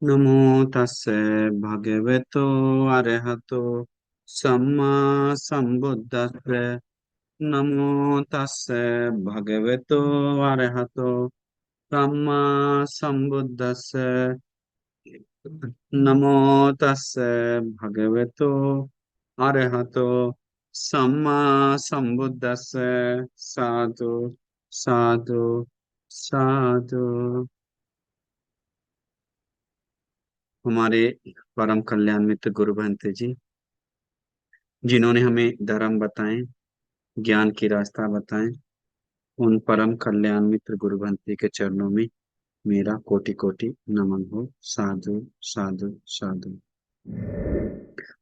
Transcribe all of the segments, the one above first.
नमो तस्से भगवतो अरहतो सम्मा संबुद्दस्से। नमो तस्से भगवतो अरहतो सम्मा संबुद्दस्से। नमो तस्से भगवतो अरहतो सम्मा संबुद्दस्से। साधु साधु साधु। हमारे परम कल्याण मित्र गुरु भंते जी, जिन्होंने हमें धर्म बताएं, ज्ञान की रास्ता बताएं, उन परम कल्याण मित्र गुरु भंते के चरणों में मेरा कोटि कोटि नमन हो। साधु साधु साधु।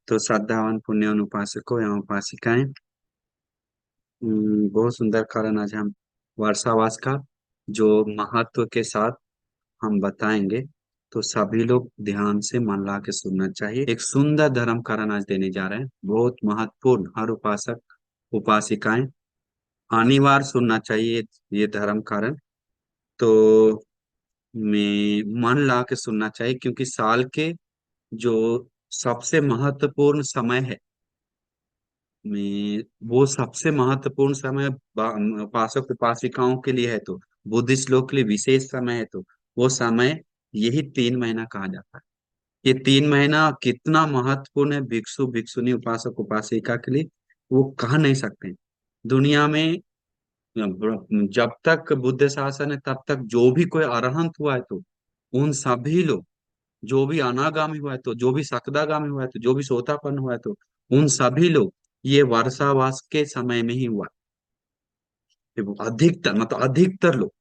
तो श्रद्धावान पुण्यवान उपासकों एवं उपासिकाएं, बहुत सुंदर कारण आज हम वर्षावास का जो महत्व के साथ हम बताएंगे। तो सभी लोग ध्यान से मन ला के सुनना चाहिए। एक सुंदर धर्म कारण आज देने जा रहे हैं, बहुत महत्वपूर्ण। हर उपासक उपासिकाएं अनिवार्य सुनना चाहिए ये धर्म कारण। तो में मन ला के सुनना चाहिए, क्योंकि साल के जो सबसे महत्वपूर्ण समय है में वो सबसे महत्वपूर्ण समय उपासक उपासिकाओं के लिए है, तो बुद्धिस्ट लोग के लिए विशेष समय है। तो वो समय यही 3 महीना कहा जाता है। ये 3 महीना कितना महत्वपूर्ण है भिक्षु भिक्षुनी उपासक उपासिका के लिए, वो कह नहीं सकते। दुनिया में जब तक बुद्ध शासन है तब तक जो भी कोई अरहंत हुआ है, तो उन सभी लोग, जो भी अनागामी हुआ है, तो जो भी सकदागामी हुआ है, तो जो भी सोतापन्न हुआ है, तो उन सभी लोग ये वर्षावास के समय में ही हुआ है। वो अधिकतर मतलब अधिकतर लोग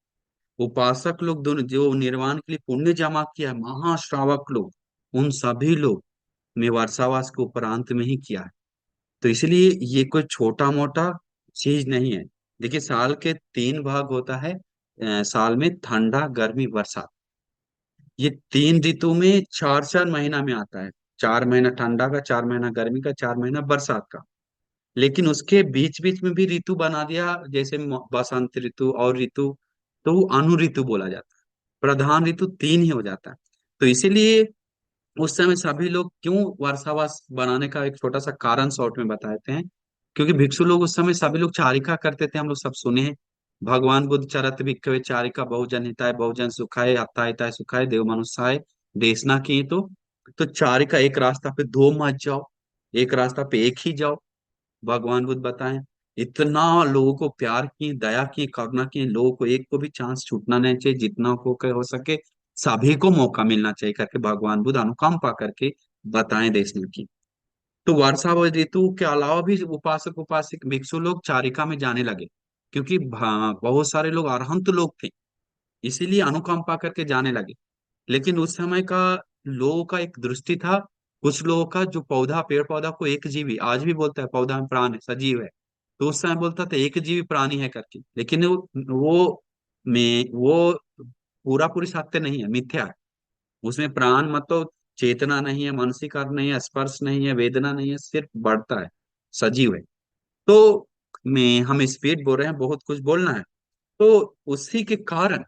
उपासक लोग दोनों जो निर्वाण के लिए पुण्य जमा किया है, महाश्रावक लोग, उन सभी लोग ने वर्षावास को उपरांत में ही किया है। तो इसलिए ये कोई छोटा मोटा चीज नहीं है। देखिए, साल के 3 भाग होता है। साल में ठंडा गर्मी बरसात, ये 3 ऋतु में 4 4 महीना में आता है। 4 महीना ठंडा का, 4 महीना गर्मी का, 4 महीना बरसात का। लेकिन उसके बीच बीच में भी ऋतु बना दिया, जैसे बसंत ऋतु और ऋतु, तो वो अनु ऋतु बोला जाता है। प्रधान ऋतु 3 ही हो जाता है। तो इसीलिए उस समय सभी लोग क्यों वर्षावास बनाने का एक छोटा सा कारण शॉर्ट में बताते हैं। क्योंकि भिक्षु लोग उस समय सभी लोग चारिका करते थे, हम लोग सब सुने हैं। भगवान बुद्ध चरत भिक्खवे चारिका बहुजन हिताय बहुजन सुखाय अत्ता हिताय सुखाय देव मनुष्याय देशना की। तो चारिका, एक रास्ता पे दो मत जाओ, एक रास्ता पे एक ही जाओ। भगवान बुद्ध बताएं, इतना लोगों को प्यार की, दया की, करुणा की, लोगों को एक को भी चांस छूटना नहीं चाहिए, जितना हो सके सभी को मौका मिलना चाहिए करके भगवान बुद्ध अनुकंपा करके बताएं देशने की। तो वर्षा व ऋतु के अलावा भी उपासक उपासिक भिक्षु लोग चारिका में जाने लगे, क्योंकि बहुत सारे लोग अरहंत लोग थे, इसीलिए अनुकंपा करके जाने लगे। लेकिन उस समय का लोगों का एक दृष्टि था, कुछ लोगों का, जो पौधा पेड़ पौधा को एक जीवी, आज भी बोलता है पौधा में प्राण है, सजीव है। तो उस समय बोलता था एक जीवी प्राणी है करके। लेकिन वो पूरा पूरी सत्य नहीं है, मिथ्या है। उसमें प्राण मतलब चेतना नहीं है, मानसिक नहीं है, स्पर्श नहीं है, वेदना नहीं है, सिर्फ बढ़ता है, सजीव है। तो में हम स्पीड बोल रहे हैं, बहुत कुछ बोलना है। तो उसी के कारण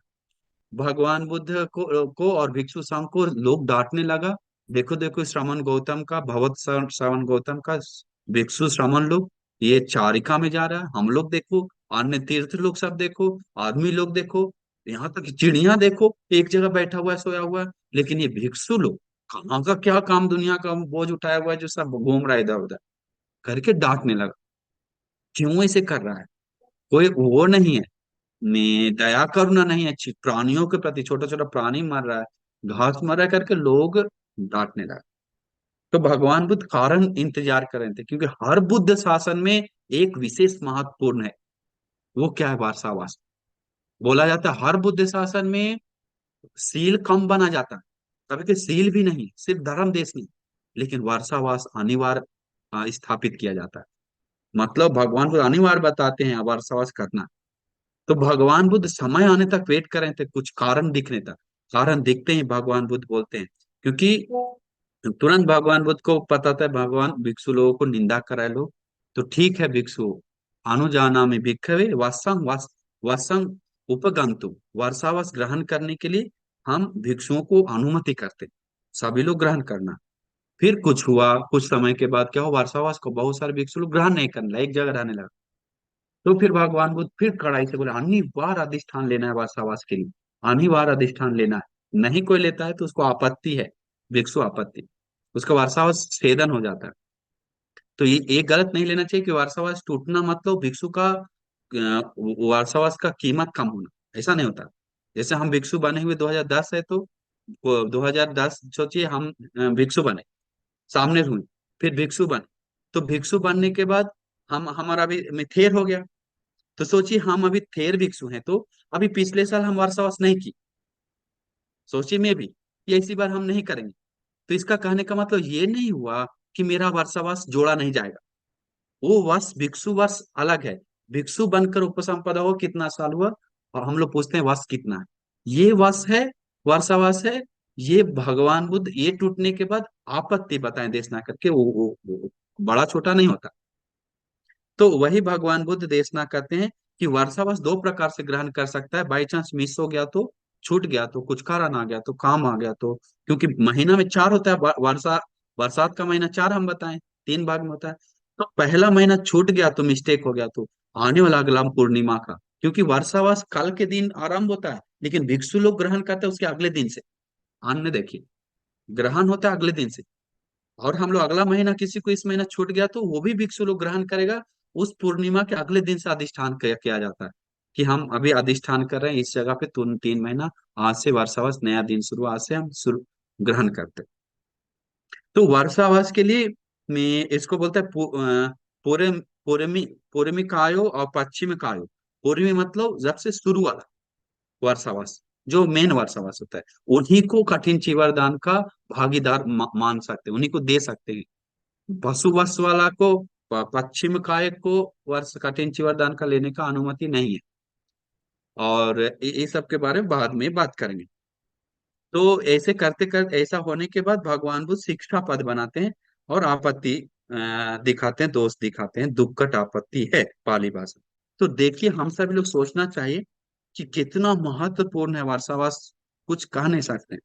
भगवान बुद्ध को और भिक्षु संघ को लोग डांटने लगा। देखो देखो, श्रमण गौतम का, भगवत श्रवण गौतम का भिक्षु श्रमण लोग ये चारिका में जा रहा है, हम लोग देखो, अन्य तीर्थ लोग सब देखो, आदमी लोग देखो, यहाँ तक चिड़िया देखो एक जगह बैठा हुआ है, सोया हुआ है। लेकिन ये भिक्षु लोग कहाँ का क्या काम, दुनिया का बोझ उठाया हुआ है, जो सब घूम रहा है इधर उधर करके डांटने लगा। क्यों ऐसे कर रहा है? कोई वो नहीं है, में दया करुणा नहीं है अच्छी प्राणियों के प्रति, छोटा छोटा प्राणी मर रहा है, घास मर रहा है करके लोग डांटने लगे। तो भगवान बुद्ध कारण इंतजार कर रहे थे, क्योंकि हर बुद्ध शासन में एक विशेष महत्वपूर्ण है। वो क्या है? वार्षावास। बोला जाता है हर बुद्ध शासन में सील कम बना जाता है, कभी के सील भी नहीं, सिर्फ धर्म देश नहीं, लेकिन वर्षावास अनिवार्य स्थापित किया जाता है। मतलब भगवान को अनिवार्य बताते हैं वर्षावास करना। तो भगवान बुद्ध समय आने तक वेट कर रहे थे, कुछ कारण दिखने तक। कारण दिखते ही भगवान बुद्ध बोलते हैं, क्योंकि तुरंत भगवान बुद्ध को पता था भगवान भिक्षु लोगों को निंदा कराए लोग। तो ठीक है भिक्षु, अनुजाना में भिक्षवे वसंग वसंग उपगंतु, वर्षावास ग्रहण करने के लिए हम भिक्षुओं को अनुमति करते, सभी लोग ग्रहण करना। फिर कुछ हुआ, कुछ समय के बाद क्या हुआ, वर्षावास को बहुत सारे भिक्षु लोग ग्रहण नहीं करने लगे, एक जगह रहने लगा। तो फिर भगवान बुद्ध फिर कड़ाई से बोले अनिवार्य अधिष्ठान लेना है वर्षावास के लिए, अनिवार्य अधिष्ठान लेना है। नहीं कोई लेता है तो उसको आपत्ति है, भिक्षु आपत्ति, उसका वर्षावास छेदन हो जाता है। तो ये गलत नहीं लेना चाहिए कि वारसावास टूटना मतलब भिक्षु का वारसावास का कीमत कम होना, ऐसा नहीं होता। जैसे हम भिक्षु बने हुए 2010 है, तो 2010 सोचिए हम भिक्षु बने, सामने हुए, फिर भिक्षु बने, तो भिक्षु बनने के बाद हम हमारा अभी में थेर हो गया। तो सोचिए हम अभी थेर भिक्षु हैं, तो अभी पिछले साल हम वारसावास नहीं की, सोचिए मैं भी, ये इसी बार हम नहीं करेंगे। तो इसका कहने का मतलब ये नहीं हुआ कि मेरा वारसावास जोड़ा नहीं जाएगा। वो वर्ष भिक्षु वर्ष अलग है। भिक्षु बनकर उपसंपदा हो कितना साल हुआ, और हम लोग पूछते हैं वर्ष कितना है। ये वर्ष है, वर्षावास है। ये भगवान बुद्ध ये टूटने के बाद आपत्ति बताएं देश ना करके, वो बड़ा छोटा नहीं होता। तो वही भगवान बुद्ध देशना करते हैं कि वर्षावास दो प्रकार से ग्रहण कर सकता है, बाई चांस मिस हो गया तो, छूट गया तो, कुछ कारण आ गया तो, काम आ गया तो। क्योंकि महीना में चार होता है, वर्षा बरसात का महीना चार हम बताएं, तीन भाग में होता है। तो पहला महीना छूट गया तो, मिस्टेक हो गया तो, आने वाला अगला पूर्णिमा का, क्योंकि वर्षावास कल के दिन आरंभ होता है, लेकिन भिक्षु लोग ग्रहण करते हैं उसके अगले दिन से। अन्य देखिए, ग्रहण होता है अगले दिन से, और हम लोग अगला महीना किसी को इस महीना छूट गया तो वो भी भिक्षु लोग ग्रहण करेगा। उस पूर्णिमा के अगले दिन से अधिष्ठान किया जाता है कि हम अभी अधिष्ठान कर रहे हैं इस जगह पे, 3 महीना आज से वर्षावास नया दिन शुरू, आज से हम शुरू ग्रहण करते हैं। तो वर्षावास के लिए मैं इसको बोलता है पूर्व पूर्वी पूर्वी कायो और पश्चिमी कायो। पूर्वी मतलब जब से शुरू वाला वर्षावास, जो मेन वर्षावास होता है, उन्हीं को कठिन चीवरदान का भागीदार मान सकते हैं, उन्हीं को दे सकते हैं। पशु वत्स वाला को, पश्चिम काय को वर्ष कठिन वरदान का लेने का अनुमति नहीं है। और ये सब के बारे में बाद में बात करेंगे। तो ऐसे करते कर ऐसा होने के बाद भगवान बुद्ध शिक्षा पद बनाते हैं और आपत्ति दिखाते हैं, दोष दिखाते हैं, दुक्कट आपत्ति है पाली भाषा। तो देखिए हम सभी लोग सोचना चाहिए कि कितना महत्वपूर्ण है वर्षावास, कुछ कह नहीं सकते।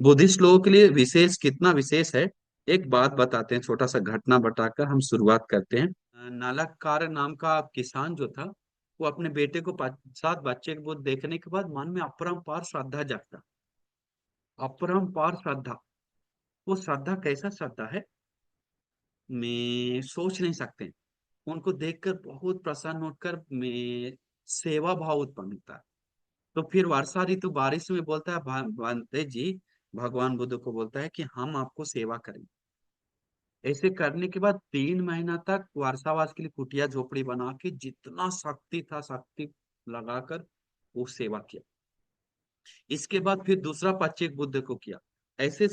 बुद्धिस्ट लोगों के लिए विशेष, कितना विशेष है। एक बात बताते हैं, छोटा सा घटना बताकर हम शुरुआत करते हैं। नलकार नाम का किसान जो था, वो अपने बेटे को 5-7 बच्चे को देखने के बाद मन में अपरंपार श्रद्धा जागता, अपरंपार श्रद्धा। वो श्रद्धा कैसा श्रद्धा है, मैं सोच नहीं सकते। उनको देखकर बहुत प्रसन्न होकर मैं सेवा भाव उत्पन्न होता है। तो फिर वर्षा ऋतु बारिश में बोलता है, भांते जी भगवान बुद्ध को बोलता है कि हम आपको सेवा करें। ऐसे करने के बाद 3 महीना तक वर्षावास के लिए कुटिया झोपड़ी बना के जितना शक्ति था शक्ति लगाकर वो सेवा किया। इसके बाद फिर दूसरा पच्चीक बुद्ध को किया। ऐसे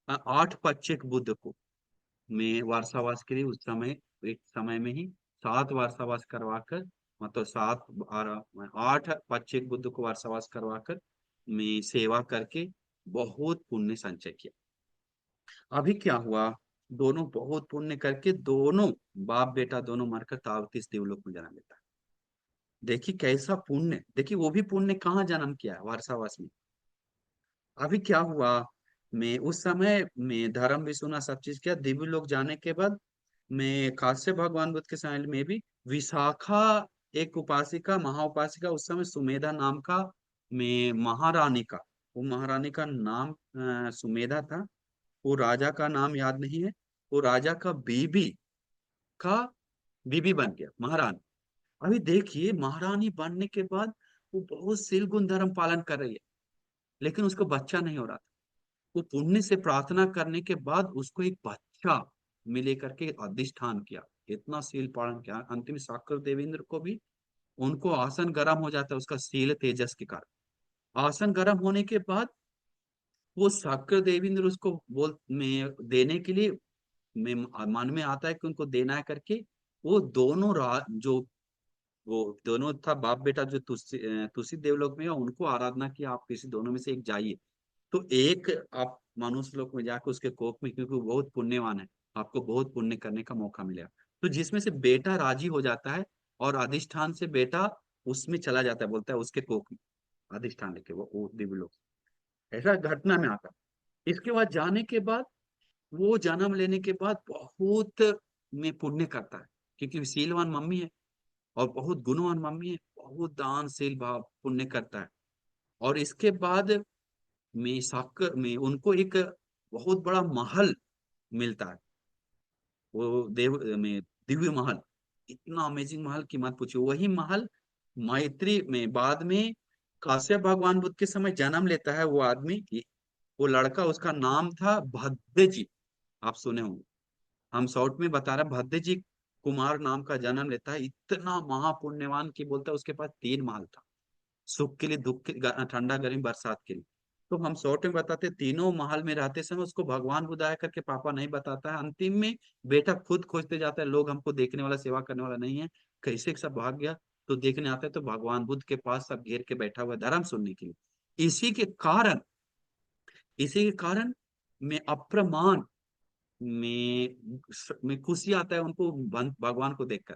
8 पच्चीक बुद्ध को मैं वर्षावास के लिए उस समय, एक समय में ही 7 वर्षावास करवाकर, मतलब 8 पच्चीक बुद्ध को वर्षावास करवाकर मैं सेवा करके बहुत पुण्य संचय किया। अभी क्या हुआ, दोनों बहुत पुण्य करके दोनों बाप बेटा दोनों मरकर तावतीस देवलोक में जन्म लेता है। देखिए कैसा पुण्य, देखिए वो भी पुण्य कहाँ जन्म किया है, वारसावास में। अभी क्या हुआ, मैं उस समय मैं धर्म भी सुना, सब चीज किया, दिव्य लोक जाने के बाद मैं खास भगवान बुद्ध के समय में भी विशाखा, एक उपासिका महा उपासिका उस समय सुमेधा नाम का, मैं महारानी का, वो महारानी का नाम सुमेधा था। वो राजा का नाम याद नहीं है। वो राजा का का बीबी बन गया महारानी। अभी देखिए महारानी बनने के बाद वो बहुत शील गुण धर्म पालन कर रही है, लेकिन उसको बच्चा नहीं हो रहा था। वो पुण्य से प्रार्थना करने के बाद उसको एक बच्चा मिले करके अधिष्ठान किया, इतना शील पालन किया, अंतिम शाक्र देवेंद्र को भी उनको आसन गर्म हो जाता है उसका शील तेजस के कारण। आसन गर्म होने के बाद वो शाक्र देवेंद्र उसको बोल में देने के लिए, में मन में आता है कि उनको देना है करके, वो दोनों जो वो दोनों था बाप बेटा जो तुलसी देवलोक में है, उनको आराधना किया, आप किसी दोनों में से एक जाइए। तो एक आप मनुष्य लोक में जाकर उसके कोख में, क्योंकि वो बहुत पुण्यवान है, आपको बहुत पुण्य करने का मौका मिलेगा। तो जिसमें से बेटा राजी हो जाता है और अधिष्ठान से बेटा उसमें चला जाता है, बोलता है उसके कोख में अधिष्ठान लेके वो दिव्य लोक, ऐसा घटना में आता है। इसके बाद जाने के बाद, वो जन्म लेने के बाद बहुत में पुण्य करता है, क्योंकि शीलवान मम्मी है और बहुत गुणवान मम्मी है, बहुत दानशील भाव पुण्य करता है। और इसके बाद में साकर में उनको एक बहुत बड़ा महल मिलता है, वो देव में दिव्य महल, इतना अमेजिंग महल की मत पूछो। वही महल मैत्री में बाद में काश्यप भगवान बुद्ध के समय जन्म लेता है वो आदमी, वो लड़का, उसका नाम था भद्दे जी। आप सुने होंगे, हम शॉर्ट में बता रहे हैं, भद्दे जी कुमार नाम का जन्म लेता है, इतना महापुण्यवान की बोलता है उसके पास 3 महल था, सुख के लिए, दुख के, ठंडा गर्मी बरसात के लिए। तो हम शॉर्ट में बताते, तीनों महल में रहते समय उसको भगवान बुदाया करके पापा नहीं बताता है, अंतिम में बेटा खुद खोजते जाता है, लोग हमको देखने वाला सेवा करने वाला नहीं है, कैसे सब भाग गया। तो देखने आता है तो भगवान बुद्ध के पास सब घेर के बैठा हुआ है धर्म सुनने के लिए। इसी के कारण मैं अप्रमाण में खुशी आता है उनको भगवान को देखकर।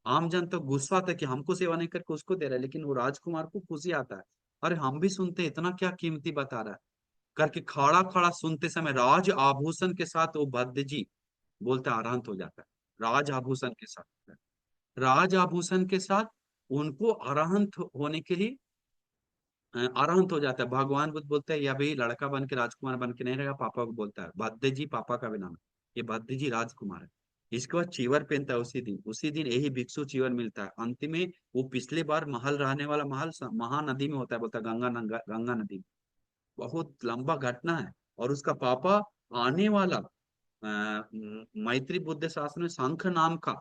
आम जन तो गुस्सा आता है कि हमको सेवा नहीं करके उसको दे रहा है, लेकिन वो राजकुमार को खुशी आता है, अरे हम भी सुनते हैं, इतना क्या कीमती बता रहा है करके। खड़ा खड़ा सुनते समय राज आभूषण के साथ वो भद्द जी बोलते आरांत हो जाता है, राज आभूषण के साथ, राज आभूषण के साथ उनको अरहंत होने के लिए अरहंत हो जाता है। भगवान बुद्ध बोलते हैं, या भाई लड़का बन के राजकुमार बन के नहीं रहेगा, पापा को बोलता है, भद्दे जी पापा का भी नाम है, ये भद्दे जी राजकुमार है। इसके बाद चीवर पहनता है उसी दिन यही भिक्षु चीवर मिलता है। अंत में वो पिछले बार महल रहने वाला महल महानदी में होता है, बोलता है गंगा नदी में। बहुत लंबा घटना है। और उसका पापा आने वाला मैत्री बुद्ध शासन में शंख नाम का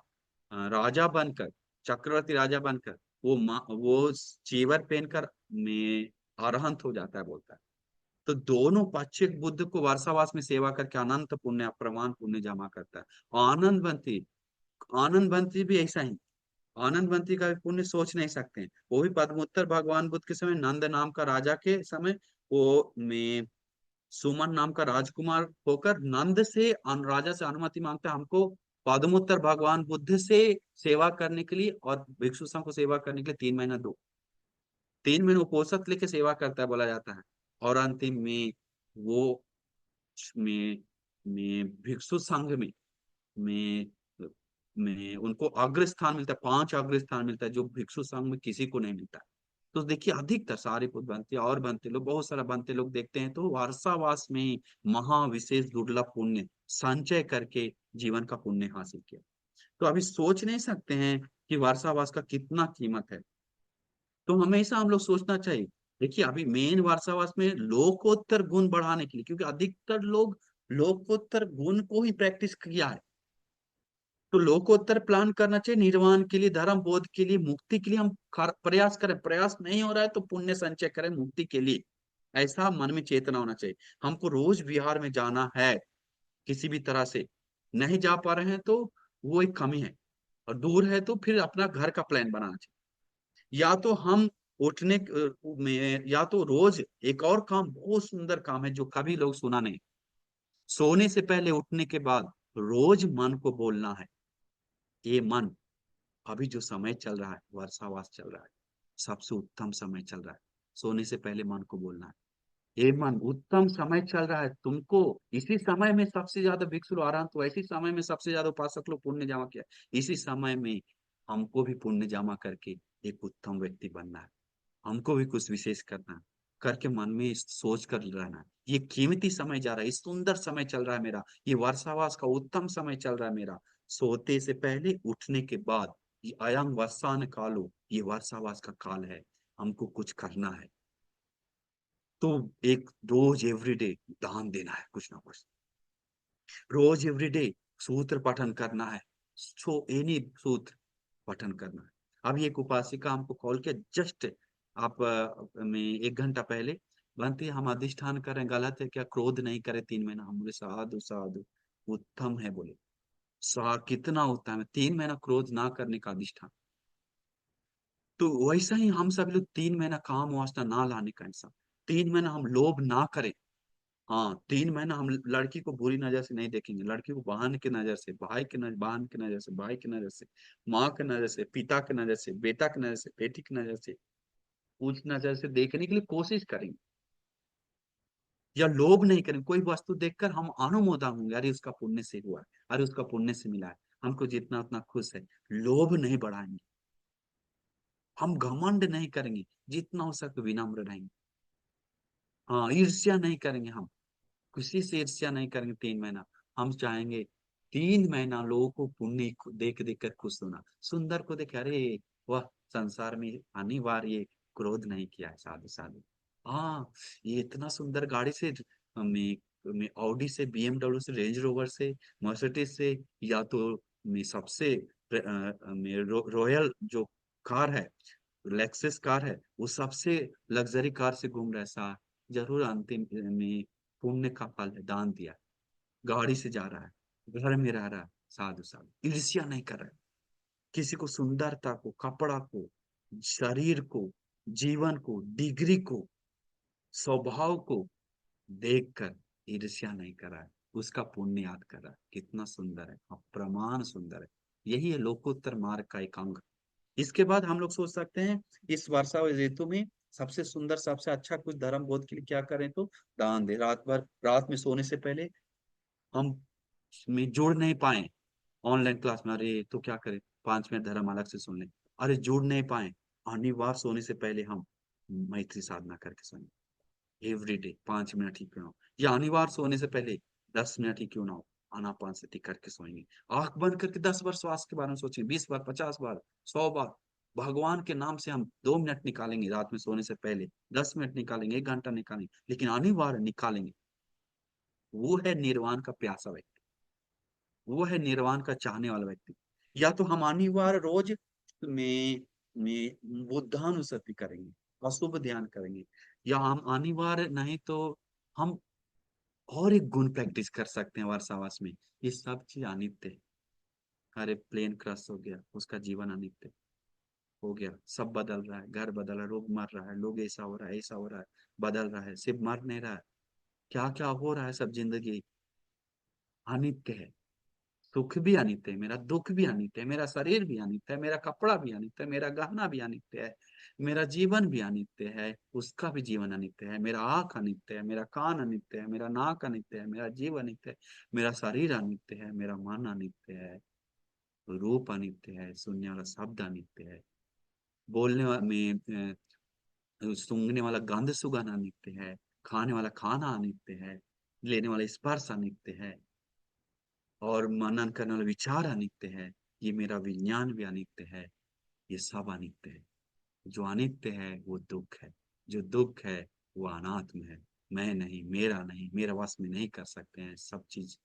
राजा बनकर, चक्रवर्ती राजा बनकर, वो चीवर पहनकर में अरहंत हो जाता है, बोलता है। तो दोनों पक्ष बुद्ध को वर्षावास में सेवा करके अनंत पुण्य, प्रमाण पुण्य जमा करता है। आनंद बंती भी ऐसा ही, आनंद बंती का भी पुण्य सोच नहीं सकते हैं। वो भी पद्मोत्तर भगवान बुद्ध के समय नंद नाम का राजा के समय, वो में सुमन नाम का राजकुमार होकर नंद से राजा से अनुमति मांगता है, हमको पद्मोत्तर भगवान बुद्ध से सेवा करने के लिए और भिक्षु संघ को सेवा करने के लिए 3 महीना दो। 3 महीने उपोषक लेके सेवा करता है बोला जाता है। और अंतिम में वो में भिक्षु संघ में में उनको अग्र स्थान मिलता है, 5 अग्र स्थान मिलता है, जो भिक्षु संघ में किसी को नहीं मिलता। तो देखिए अधिकतर सारे पुत्र बनते और बनते लोग, बहुत सारा बनते लोग देखते हैं, तो वारसावास में ही महा विशेष दुर्लभ पुण्य संचय करके जीवन का पुण्य हासिल किया। तो अभी सोच नहीं सकते हैं कि वारसावास का कितना कीमत है। तो हमेशा हम लोग सोचना चाहिए। देखिए अभी मेन वारसावास में लोकोत्तर गुण बढ़ाने के लिए, क्योंकि अधिकतर लोग लोकोत्तर गुण को ही प्रैक्टिस किया है, तो लोकोत्तर प्लान करना चाहिए निर्वाण के लिए, धर्म बोध के लिए, मुक्ति के लिए हम प्रयास करें। प्रयास नहीं हो रहा है तो पुण्य संचय करें मुक्ति के लिए, ऐसा मन में चेतना होना चाहिए। हमको रोज विहार में जाना है, किसी भी तरह से नहीं जा पा रहे हैं तो वो एक कमी है, और दूर है तो फिर अपना घर का प्लान बनाना चाहिए। या तो हम में, या तो रोज एक और काम, बहुत सुंदर काम है जो कभी लोग सुना नहीं, सोने से पहले उठने के बाद रोज मन को बोलना है, ये मन, अभी जो समय चल रहा है वर्षावास चल रहा है, सबसे उत्तम समय चल रहा है। सोने से पहले मन को बोलना है, ये मन उत्तम समय चल रहा है, तुमको इसी समय में सबसे ज्यादा भिक्षु आराम, तो ऐसी समय में सबसे ज्यादा उपासक लोग पुण्य जमा किया, इसी समय में हमको भी पुण्य जमा करके एक उत्तम व्यक्ति बनना है, हमको भी कुछ विशेष करना है, करके मन में सोच कर रहना है। ये कीमती समय जा रहा है, ये सुंदर समय चल रहा है मेरा, ये वर्षावास का उत्तम समय चल रहा है मेरा, सोते से पहले उठने के बाद, ये अयं वर्षान कालो, ये वर्षावास का काल है, हमको कुछ करना है। तो एक रोज एवरीडे दान देना है कुछ ना कुछ, रोज एवरीडे सूत्र पठन करना है, सो एनी सूत्र पठन करना है। अभी एक उपासिका हमको कॉल किया जस्ट, आप में 1 घंटा पहले, बनती हम अधिष्ठान करें, गलत है क्या, क्रोध नहीं करे 3 महीना, हम बोले साधु साधु, उत्तम है बोले, कितना उत्तम है 3 महीना क्रोध ना करने का अधिष्ठान। तो वैसा ही हम सब लोग 3 महीना काम वासना ना लाने का इंसान, 3 महीना हम लोभ ना करें। हाँ 3 महीना हम लड़की को बुरी नजर से नहीं देखेंगे, लड़की को बहन की नजर से, भाई की नजर, बहन की नजर से, भाई की नजर से, माँ की नजर से, पिता की नजर से, बेटा की नजर से, बेटी की नजर से, उस नजर से देखने के लिए कोशिश करेंगे। या लोभ नहीं करेंगे। कोई वस्तु देखकर हम अनुमोदन होंगे, अरे उसका पुण्य से हुआ है, अरे उसका पुण्य से मिला है, हमको जितना उतना खुश है। लोभ नहीं बढ़ाएंगे, हम घमंड नहीं करेंगे, जितना हो सके विनम्र रहेंगे। हाँ, ईर्ष्या नहीं करेंगे हम, किसी से ईर्ष्या नहीं करेंगे 3 महीना। हम चाहेंगे 3 महीना लोगों को पुण्य देख देख कर खुश होना, सुंदर को देख अरे वह संसार में अनिवार्य क्रोध नहीं किया है, साधु साधु। हाँ, ये इतना सुंदर गाड़ी से, मैं मैं ऑडी से, बीएमडब्ल्यू से, रेंज रोवर से, मर्सिडीज से, या तो मैं सबसे मैं रॉयल जो कार है, लेक्सस कार है, वो सबसे लग्जरी कार से घूम रहा है, जरूर अंतिम में पुण्य का फल है, दान दिया, गाड़ी से जा रहा है, घर में रह रहा है, साधु साधु, ईर्ष्या नहीं कर रहा है। किसी को सुंदरता को, कपड़ा को, शरीर को, जीवन को, डिग्री को, स्वभाव को देखकर ईर्ष्या नहीं कर रहा है, उसका पुण्य याद कर रहा है, कितना सुंदर है, अप्रमाण सुंदर है। यही है लोकोत्तर मार्ग का एक अंग। इसके बाद हम लोग सोच सकते हैं इस वर्षा ऋतु में सबसे सुंदर, सबसे अच्छा कुछ धर्म बोध के लिए क्या करें, तो दान दे। रात भर, रात में सोने से पहले हम में जुड़ नहीं पाए ऑनलाइन क्लास में, अरे तो क्या करें, 5 मिनट धर्म अलग से सुन लें। अरे जुड़ नहीं पाए, अनिवार्य सोने से पहले हम मैत्री साधना करके सोएं, एवरी डे 5 मिनट ही क्यों ना हो, या अनिवार्य सोने से पहले 10 मिनट ही क्यों ना हो, आनापान सती करके सोएंगे। आंख बंद करके 10 बार श्वास के बारे में सोचेंगे, 20 बार, 50 बार, 100 बार। भगवान के नाम से हम 2 मिनट निकालेंगे रात में सोने से पहले, 10 मिनट निकालेंगे, 1 घंटा निकालेंगे, लेकिन अनिवार्य निकालेंगे। वो है निर्वाण का प्यासा व्यक्ति, वो है निर्वाण का चाहने वाला व्यक्ति। या तो हम अनिवार्य रोज में बुद्धानुसति करेंगे, अशुभ ध्यान करेंगे, या हम अनिवार्य नहीं तो हम और एक गुण प्रैक्टिस कर सकते हैं वर्षावास में। ये सब चीज अनित्य है। अरे प्लेन क्रश हो गया, उसका जीवन अनित्य हो गया, सब बदल रहा है, घर बदल रहा है, लोग मर रहा है, लोग ऐसा हो रहा है, ऐसा हो रहा है, बदल रहा है, सिर्फ मर नहीं रहा है, क्या क्या हो रहा है, सब जिंदगी अनित्य है। सुख भी अनित्य है, मेरा दुख भी अनित्य है, मेरा शरीर भी अनित्य है, मेरा कपड़ा भी अनित्य है, मेरा गहना भी अनित्य है, मेरा जीवन भी अनित्य है, उसका भी जीवन अनित्य है, मेरा आंख अनित्य है, मेरा कान अनित्य है, मेरा नाक अनित्य है, मेरा जीव अनित्य है, मेरा शरीर अनित्य है, मेरा मन अनित्य है, रूप अनित्य है, सुनने वाला शब्द अनित्य है, बोलने में सूंघने वाला गंध सुगंध अनित्य है, खाने वाला खाना अनित्य है, लेने वाला स्पर्श अनित्य है, और मनन करने वाला विचार अनित्य है, ये मेरा विज्ञान भी अनित्य है, ये सब अनित्य है। जो अनित्य है वो दुख है, जो दुख है वो अनात्म है, मैं नहीं, मेरा नहीं, मेरा वश में नहीं कर सकते हैं, सब चीज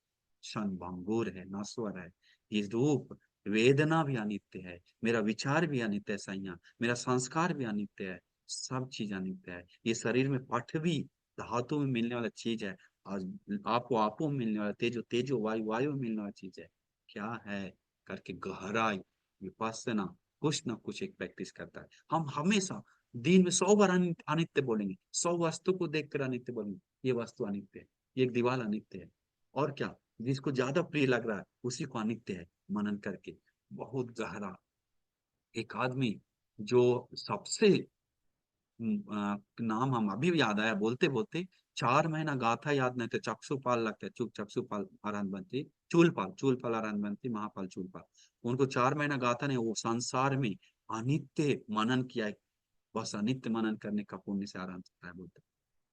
क्षण भंगुर है, नश्वर है। ये रूप, वेदना भी अनित्य है, मेरा विचार भी अनित्य है सैया, मेरा संस्कार भी अनित्य है, सब चीज अनित्य है। ये शरीर में पठ भी धातु में मिलने वाला चीज है, और आपो आपो में मिलने वाला, तेजो तेजो, वायु वायु में मिलने वाला चीज है। क्या है, करके गहराई विपස්සना कुछ ना कुछ एक प्रैक्टिस करता है। हम हमेशा दिन में 100 बार अनित्य बोलेंगे, 100 वस्तु को देखकर अनित्य बोलेंगे, ये वस्तु अनित्य है, ये एक दीवार अनित्य है, और क्या, जिसको ज्यादा प्रिय लग रहा है उसी को अनित्य है, मनन करके बहुत गहरा। एक आदमी जो सबसे नाम हम अभी भी याद आया बोलते बोलते, 4 महीना गाथा याद नहीं थे, चक्षुपाल लगते, चुप चक्षुपाल आरान बनती, चूलपाल चूलपाल आरान बनती, महापाल चूलपाल। उनको 4 महीना गाथा नहीं, वो संसार में अनित्य मनन किया है, बस अनित्य मनन करने का पुण्य से आराम सकता है बोलते।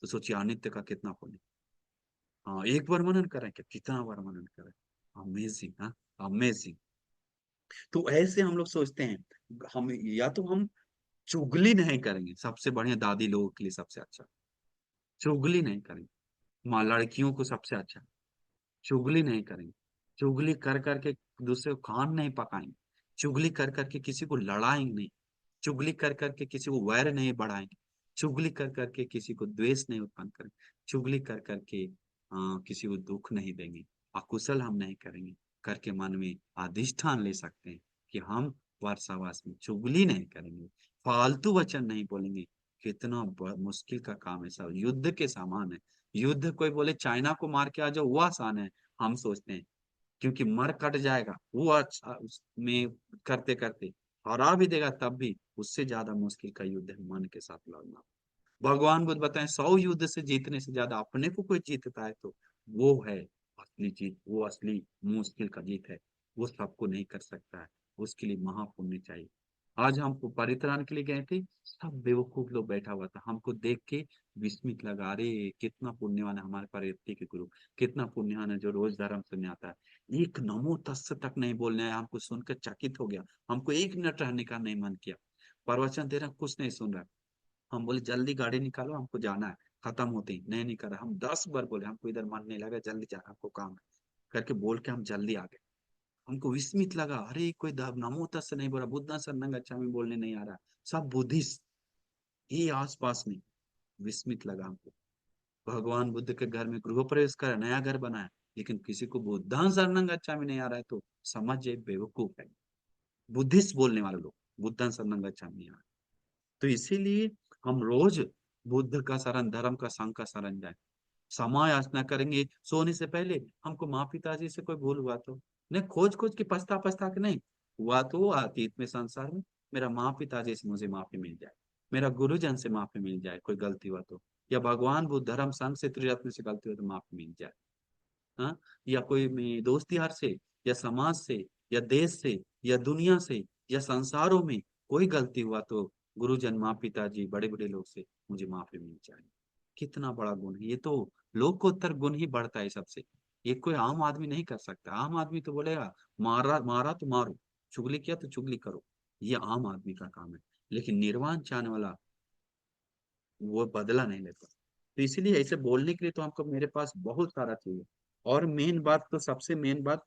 तो सोचिए अनित्य का कितना पुण्य। हाँ, एक बार मनन करें क्या, कितना बार मनन करें, अमेजिंग, हाँ, अमेजिंग। तो ऐसे हम लोग सोचते हैं, हम या तो हम चुगली नहीं करेंगे, सबसे बढ़िया दादी लोगों के लिए सबसे अच्छा, चुगली नहीं करेंगे, माँ लड़कियों को सबसे अच्छा, चुगली नहीं करेंगे, चुगली कर करके दूसरे को कान नहीं पकाएंगे, चुगली कर करके किसी को लड़ाएंगे नहीं, चुगली कर करके किसी को वैर नहीं बढ़ाएंगे, चुगली कर करके किसी को द्वेष नहीं उत्पन्न करेंगे, चुगली कर करके किसी को दुख नहीं देंगे, अकुशल हम नहीं करेंगे, करके मन में अधिष्ठान ले सकते हैं कि हम वर्षावास में चुगली नहीं करेंगे, फालतू वचन नहीं बोलेंगे। कितना मुश्किल का काम है, सब युद्ध के समान है। युद्ध कोई बोले चाइना को मार के आ जाओ, वो आसान है, हम सोचते हैं क्योंकि मर कट जाएगा वो, अच्छा उसमें करते करते हरा भी देगा, तब भी उससे ज्यादा मुश्किल का युद्ध है मन के साथ लड़ना। भगवान बुद्ध बताएं 100 युद्ध से जीतने से ज्यादा अपने को कोई जीतता है तो वो है असली जीत, वो असली मुश्किल का जीत है। वो सबको नहीं कर सकता है, उसके लिए महापुण्य चाहिए। आज हम परित्राण के लिए गए थे, सब बेवकूफ लोग बैठा हुआ था, हमको देख के विस्मित लगा, अरे कितना पुण्यवान है हमारे परित्य के गुरु, कितना पुण्यवान है जो रोज धर्म सुनने आता है। एक नमो तस् तक नहीं बोलने आया, हमको सुनकर चकित हो गया, हमको 1 मिनट रहने का नहीं मन किया। प्रवचन दे रहा कुछ नहीं सुन रहा, हम बोले जल्दी गाड़ी निकालो हमको जाना है, खत्म होते ही नहीं निकल रहा। हम 10 बार बोले हमको इधर मन नहीं लगा, जल्दी जाना हमको काम है करके बोल के हम जल्दी आ गए। हमको विस्मित लगा, अरे कोई नमो तस् नहीं बोला, बुद्धा शरणं गच्छामि बोलने नहीं आ रहा, सब बुद्धिस्ट ही आस पास में। विस्मित लगा हमको। भगवान बुद्ध के घर में गृह प्रवेश करा, नया घर बनाया, लेकिन किसी को बुद्धा शरणं गच्छामि नहीं आ रहा है तो समझ जाए बेवकूफ है। बुद्धिस्ट बोलने वाले लोग बुद्धा शरणं गच्छामि नहीं आ रहा। तो इसीलिए हम रोज बुद्ध का शरण, धर्म का, संघ का शरण जाए। समय याचना करेंगे सोने से पहले, हमको माँ पिताजी से कोई भूल हुआ तो नहीं, खोज खोज के पछता पछता के नहीं हुआ तो वो अतीत में संसार में मेरा माँ पिताजी से मुझे माफी मिल जाए, मेरा गुरुजन से माफी मिल जाए कोई गलती हुआ तो, या भगवान बुद्ध धर्म संघ से त्रिरत्न से गलती हो तो माफी मिल जाए। हाँ, या कोई दोस्त यार से, या समाज से, या देश से, या दुनिया से, या संसारों में कोई गलती हुआ तो गुरुजन, माँ पिताजी, बड़े बड़े लोग से मुझे माफी मिल जाए। कितना बड़ा गुण है ये तो, लोकोत्तर गुण ही बढ़ता है सबसे। ये कोई आम आदमी नहीं कर सकता। आम आदमी तो बोलेगा मारा मारा तो मारो, चुगली किया तो चुगली करो, ये आम आदमी का काम है। लेकिन निर्वाण चाहने वाला वो बदला नहीं लेता। तो इसीलिए ऐसे बोलने के लिए तो हमको, मेरे पास बहुत सारा चाहिए। और मेन बात तो, सबसे मेन बात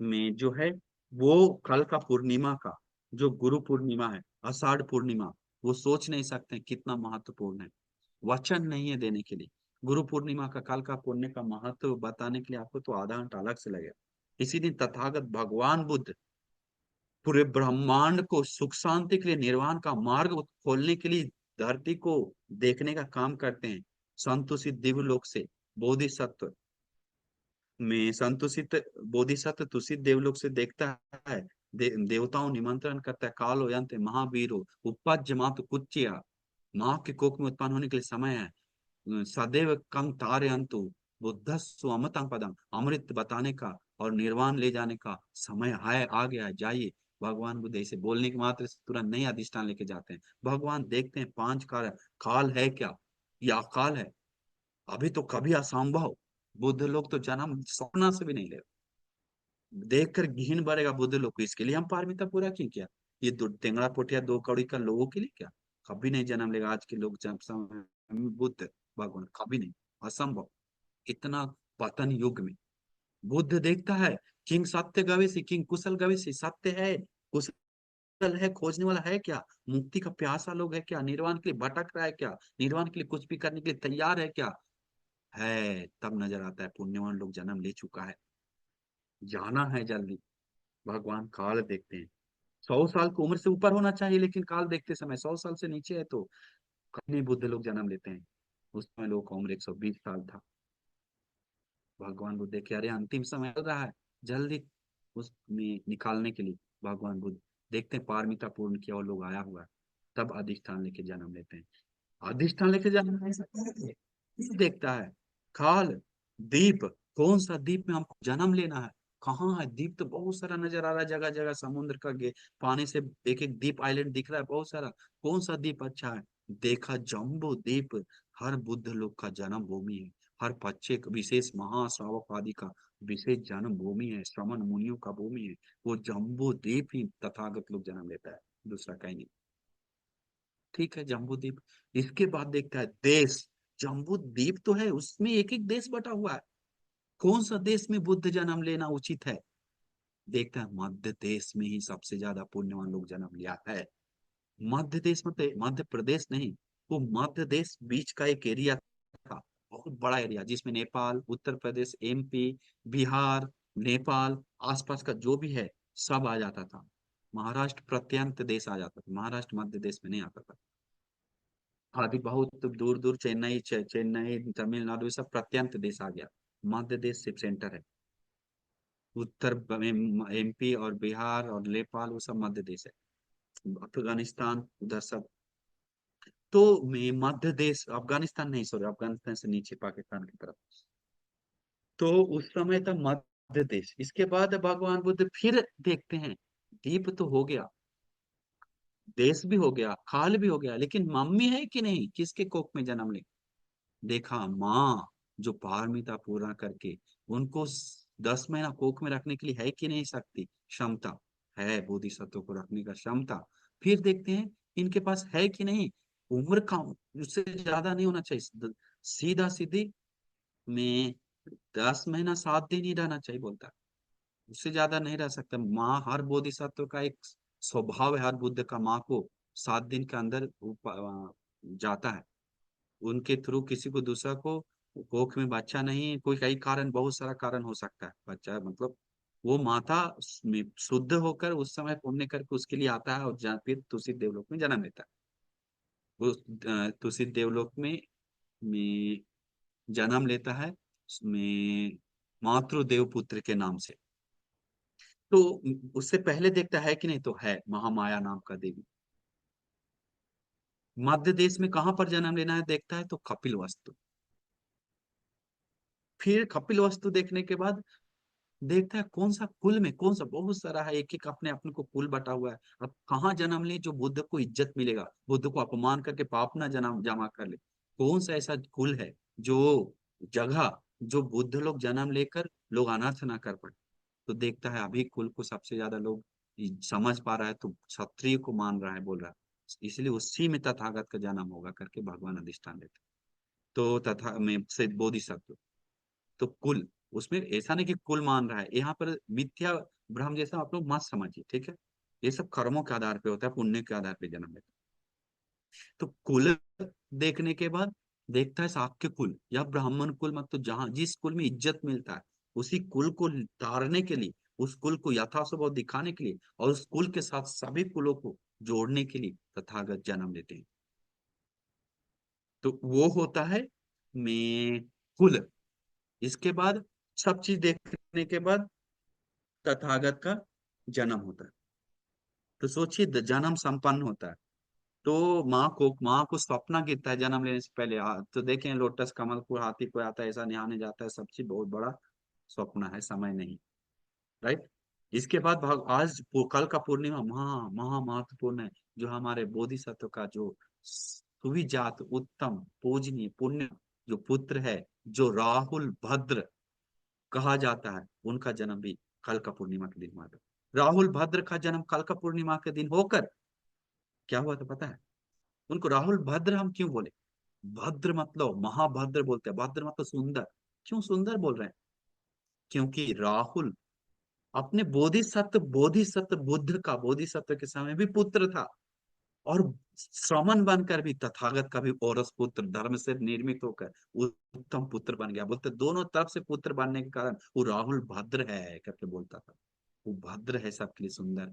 में जो है, वो कल का पूर्णिमा का, जो गुरु पूर्णिमा है, आषाढ़ पूर्णिमा, वो सोच नहीं सकते कितना महत्वपूर्ण है। वचन नहीं है देने के लिए। गुरु पूर्णिमा का, कल का पुण्य का महत्व बताने के लिए आपको तो आधा घंटा अलग से लगेगा। इसी दिन तथागत भगवान बुद्ध पूरे ब्रह्मांड को सुख शांति के लिए, निर्वाण का मार्ग खोलने के लिए धरती को देखने का काम करते हैं। संतुषित दिव्य लोक से बोधिसत्व में संतुषित बोधिसत्व तुषित देवलोक से देखता है। देवताओं निमंत्रण करता है, कालो यंत्र महावीरो उपज्य मातु कुच्चिया, माँ के कोख में उत्पन्न होने के लिए समय है। सदैव कम तारे अंतु बुद्ध स्वमतम पदम, अमृत बताने का और निर्वाण ले जाने का समय है, आ गया है, जाइए। भगवान बुद्ध ऐसे बोलने के मात्र से तुरंत नहीं अधिष्ठान लेके जाते हैं। भगवान देखते हैं 5 काल, काल है क्या, या अकाल है, अभी तो कभी असंभव। बुद्ध लोग तो जन्म सपना से भी नहीं ले, देखकर घिन बढ़ेगा बुद्ध लोग को। इसके लिए हम पारमिता पूरा क्यों किया? ये दो टेंगड़ा पोटिया 2 कौड़ी का लोगों के लिए क्या? कभी नहीं जन्म लेगा आज के लोग, जब समय में बुद्ध भगवान, कभी नहीं, असंभव। इतना पतन युग में बुद्ध देखता है, किंग सत्य गवेषी, किंग कुशल गवेषी, सत्य है, कुशल है, खोजने वाला है क्या, मुक्ति का प्यासा लोग है क्या, निर्वाण के लिए भटक रहा है क्या, निर्वाण के लिए कुछ भी करने के लिए तैयार है क्या? है, तब नजर आता है पुण्यवान लोग जन्म ले चुका है, जाना है जल्दी। भगवान काल देखते हैं। 100 साल की उम्र से ऊपर होना चाहिए, लेकिन काल देखते समय 100 साल से नीचे है तो कभी बुद्ध लोग जन्म लेते हैं। उस समय लोगों का उम्र 120 साल था। भगवान बुद्ध देखे, अरे अंतिम समय चल रहा है, जल्दी उसमें निकालने के लिए भगवान बुद्ध देखते हैं पारमिता पूर्ण किया और लोग आया हुआ है, तब अधिष्ठान लेके जन्म लेते हैं। अधिष्ठान लेके जन्म नहीं सकता है, देखता है काल, दीप, कौन सा दीप में हमको जन्म लेना है, कहाँ है दीप, तो बहुत सारा नजर आ रहा है, जगह जगह समुद्र का पानी से एक एक दीप आइलैंड दिख रहा है बहुत सारा, कौन सा दीप अच्छा है? देखा जम्बो दीप, हर बुद्ध लोग का जन्म भूमि है, हर बच्चे का, विशेष महाश्रावक आदि का विशेष जन्म भूमि है, श्रमण मुनियों का भूमि है। वो जम्बो द्वीप ही तथागत लोग जन्म लेता है, दूसरा कहीं नहीं। ठीक है, जम्बू द्वीप। इसके बाद देखता है देश, जम्बू द्वीप तो है, उसमें एक एक देश बटा हुआ है, कौन सा देश में बुद्ध जन्म लेना उचित है? देखता है मध्य देश में ही सबसे ज्यादा पुण्यवान लोग जन्म लिया है। मध्य देश मतलब मध्य प्रदेश नहीं, वो मध्य देश बीच का एक एरिया था, बहुत बड़ा एरिया, जिसमें नेपाल, उत्तर प्रदेश, एमपी, बिहार, नेपाल, आसपास का जो भी है सब आ जाता था। महाराष्ट्र प्रत्यंत देश आ जाता था, महाराष्ट्र मध्य देश में नहीं आता था। अभी बहुत दूर दूर चेन्नई, चेन्नई, तमिलनाडु, ये सब प्रत्यंत देश आ गया। मध्य देश सिर्फ सेंटर है। उत्तर एमपी और बिहार और नेपाल वो सब मध्य देश है। अफगानिस्तान उधर सब तो मैं मध्य देश, अफगानिस्तान नहीं, सॉरी, अफगानिस्तान से नीचे पाकिस्तान की तरफ। तो उस समय था मध्य देश। इसके बाद भगवान बुद्ध फिर देखते हैं, द्वीप तो हो गया, देश भी हो गया, काल भी हो गया, लेकिन मम्मी है कि नहीं, किसके कोख में जन्म ले? देखा माँ, जो पारमिता पूरा करके उनको 10 महीना कोख में रखने के लिए है कि नहीं शक्ति, क्षमता, है बोधिसत्व को रखने का क्षमता। फिर देखते हैं इनके पास है कि नहीं, उम्र का उससे ज्यादा नहीं होना चाहिए, सीधा सीधी में 10 महीना 7 दिन ही रहना चाहिए बोलता है, उससे ज्यादा नहीं रह सकता। माँ, हर बोधिसत्व का एक स्वभाव है, हर बुद्ध का माँ को 7 दिन के अंदर जाता है, उनके थ्रू किसी को दूसरा को कोख में बच्चा नहीं, कोई कई कारण, बहुत सारा कारण हो सकता है, बच्चा मतलब वो माता में शुद्ध होकर उस समय पुण्य करके उसके लिए आता है और फिर तुलसी देवलोक में जन्म लेता है। वो तुलसी देवलोक में जन्म लेता है, उसमें मातृदेव पुत्र के नाम से। तो उससे पहले देखता है कि नहीं, तो है महामाया नाम का देवी। मध्य देश में कहां पर जन्म लेना है देखता है, तो कपिल वस्तु। फिर कपिल वस्तु देखने के बाद देखता है कौन सा कुल में, कौन सा, बहुत सारा है, एक एक अपने अपने को कुल बटा हुआ है। अब कहाँ जन्म ले जो बुद्ध को इज्जत मिलेगा, बुद्ध को अपमान करके पाप ना जन्म जमा कर ले, कौन सा ऐसा कुल है जो जगह, जो बुद्ध लोग जन्म लेकर लोग अनर्थ ना कर पाए। तो देखता है अभी कुल को सबसे ज्यादा लोग समझ पा रहा है, तो क्षत्रिय को मान रहा है, बोल रहा है, इसलिए उसी में तथागत का जन्म होगा करके भगवान अधिष्ठान लेते हैं। तो तथा में से बोधिसत्व, तो कुल, उसमें ऐसा नहीं कि कुल मान रहा है, यहाँ पर मिथ्या भ्रम जैसा आप लोग मत समझिए, ठीक है? ये सब कर्मों के आधार पे होता है, पुण्य के आधार पे जन्म लेता है। तो कुल देखने के बाद देखता है शाक्य कुल या ब्राह्मण कुल, मतलब जहां जिस कुल में इज्जत मिलता है, उसी कुल को तारने के लिए, उस कुल को यथास्वभाव दिखाने के लिए और उस कुल के साथ सभी कुलों को जोड़ने के लिए तथागत जन्म लेते हैं। तो वो होता है मैं कुल। इसके बाद सब चीज देखने के बाद तथागत का जन्म होता है। तो सोचिए जन्म संपन्न होता है, तो माँ को सपना गिरता है जन्म लेने से पहले। तो देखें लोटस कमल फूल हाथी को आता है ऐसा नहाने जाता है, सब चीज बहुत बड़ा स्वप्न है, समय नहीं, राइट। इसके बाद कल का पूर्णिमा महा महा महत्वपूर्ण है, जो हमारे बोधिसत्व का जो सुविजात उत्तम पूजनीय पुण्य जो पुत्र है, जो राहुल भद्र कहा जाता है, उनका जन्म भी कल का पूर्णिमा के दिन हुआ था। राहुल भद्र का जन्म कल का पूर्णिमा के दिन होकर क्या हुआ था पता है? उनको राहुल भद्र हम क्यों बोले? भद्र मतलब महाभद्र बोलते हैं, भद्र मतलब सुंदर। क्यों सुंदर बोल रहे हैं? क्योंकि राहुल अपने बोधिसत्व बुद्ध का बोधिसत्व के समय भी पुत्र था, और श्रमण बनकर भी तथागत का भी औरस पुत्र धर्म से निर्मित होकर उत्तम पुत्र बन गया। बोलते दोनों तरफ से पुत्र बनने के कारण वो राहुल भद्र है करके बोलता था। वो भद्र है, सबके लिए सुंदर।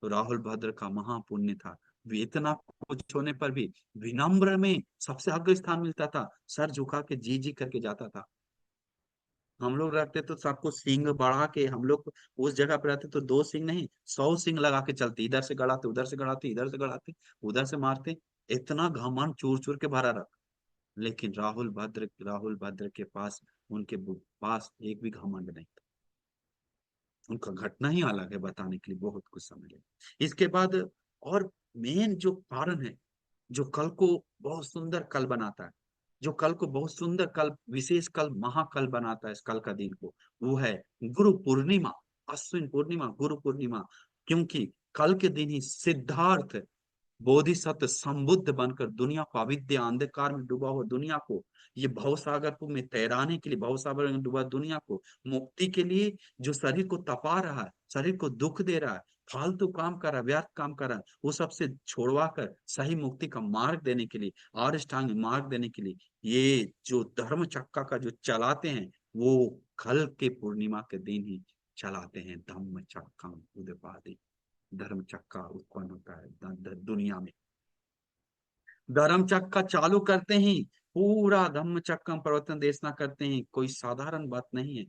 तो राहुल भद्र का महापुण्य था। वे इतना कुछ होने पर भी विनम्र में सबसे अग्र स्थान मिलता था, सर झुका के जी जी करके जाता था। हम लोग रहते तो सबको सींग बढ़ा के, हम लोग उस जगह पे रहते तो 2 सींग नहीं 100 सींग लगा के चलते, इधर से गड़ाते, उधर से गड़ाते, इधर से गड़ाते, उधर से मारते, इतना घमंड चूर चूर के भरा रख। लेकिन राहुल भद्र के पास, उनके पास एक भी घमंड नहीं था। उनका घटना ही अलग है, बताने के लिए बहुत कुछ समय लगे। इसके बाद और मेन जो कारण है, जो कल को बहुत सुंदर कल बनाता है, जो कल को बहुत सुंदर कल, विशेष कल, महाकल बनाता है इस कल का दिन को, वो है गुरु पूर्णिमा, अश्विन पूर्णिमा, गुरु पूर्णिमा। क्योंकि कल के दिन ही सिद्धार्थ बोधिसत्व संबुद्ध बनकर दुनिया को, अविद्या अंधकार में डूबा हुआ दुनिया को, ये भवसागर को में तैराने के लिए, भवसागर में डूबा दुनिया को मुक्ति के लिए, जो शरीर को तपा रहा है, शरीर को दुख दे रहा है, फालतू काम कर रहा है, व्यर्थ काम कर रहा है, वो सबसे छोड़वा कर सही मुक्ति का मार्ग देने के लिए, आर्ष्टांग मार्ग देने के लिए, ये जो धर्म चक्का का जो चलाते हैं, वो कल के पूर्णिमा के दिन ही चलाते हैं। धम्म चक्का उदपादि, धर्म चक्का उत्पन्न होता है दुनिया में। धर्म चक्का चालू करते ही पूरा धम्म चक्कम प्रवर्तन देशना करते हैं, कोई साधारण बात नहीं है।